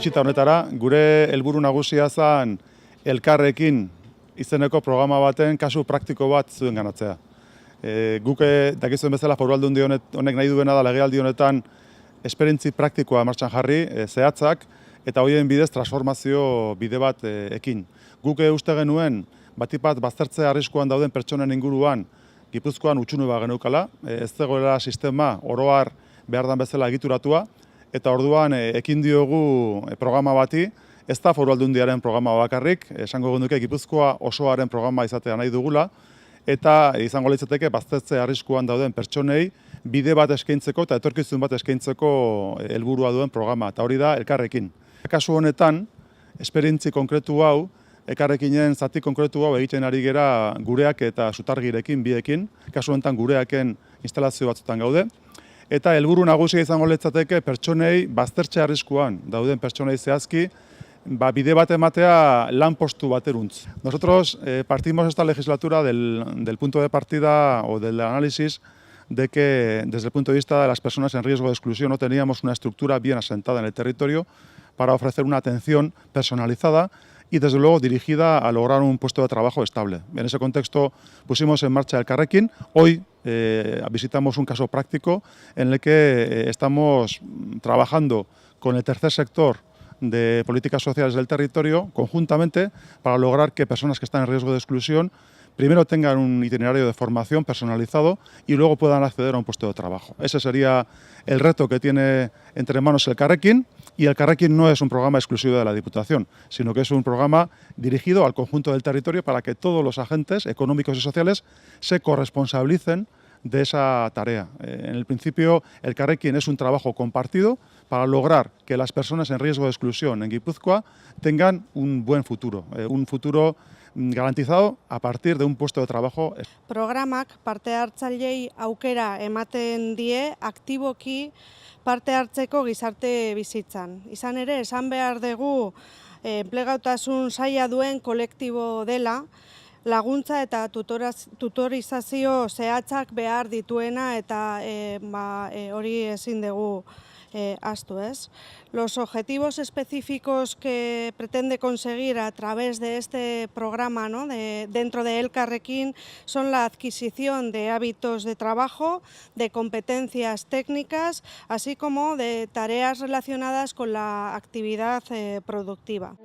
Bisita honetara, gure helburu nagusia zen elkarrekin izeneko programa baten kasu praktiko bat zuen ganatzea. Guk dakizuen bezala Foru Aldundi honek nahi duena da legealdi honetan esperientzi praktikoa martxan jarri, zehatzak, eta horien bidez transformazio bide bat ekin. Guk uste genuen, batik bat baztertzea arriskuan dauden pertsonen inguruan Gipuzkoan utxunu bat geneukala, ez zegoela sistema oroar behar dan bezala egituratua, eta orduan ekin diogu programa bati, ez da Foru Aldundiaren programa bakarrik, esango genuke Gipuzkoa osoaren programa izatea nahi dugula, eta izango litzateke baztertze arriskuan dauden pertsonei bide bat eskaintzeko eta etorkizun bat eskaintzeko helburua duen programa, eta hori da elkarrekin. Kasu honetan, esperientzi konkretu hau, elkarrekinen zati konkretu hau egiten ari gera gureak eta sutargirekin biekin, kasu honetan gureaken instalazio batzutan gaude, eta helburu nagusia izango litzateke pertsonei baztertze arriskuan dauden pertsonei zehazki bide bat ematea lanpostu bateruntz. Nosotros partimos esta legislatura del punto de partida o del análisis de que desde el punto de vista de las personas en riesgo de exclusión no teníamos una estructura bien asentada en el territorio para ofrecer una atención personalizada y desde luego dirigida a lograr un puesto de trabajo estable. En ese contexto pusimos en marcha Elkarrekin. Hoy visitamos un caso práctico en el que estamos trabajando con el tercer sector de políticas sociales del territorio conjuntamente para lograr que personas que están en riesgo de exclusión primero tengan un itinerario de formación personalizado y luego puedan acceder a un puesto de trabajo. Ese sería el reto que tiene entre manos Elkarrekin, y Elkarrekin no es un programa exclusivo de la Diputación, sino que es un programa dirigido al conjunto del territorio para que todos los agentes económicos y sociales se corresponsabilicen de esa tarea. En el principio, Elkarrekin es un trabajo compartido para lograr que las personas en riesgo de exclusión en Guipúzcoa tengan un buen futuro, un futuro garantizado a partir de un puesto de trabajo. Programak parte hartzaileei aukera ematen die aktiboki parte hartzeko gizarte bizitzan. Izan ere, esan behar dugu enplegautasun saila duen kolektibo dela, laguntza eta tutorizazio zehatzak behar dituena eta hori ezin dugu ahaztu, ez? Los objetivos específicos que pretende conseguir a través de este programa, ¿no? Dentro de Elkarrekin son la adquisición de hábitos de trabajo, de competencias técnicas, así como de tareas relacionadas con la actividad productiva.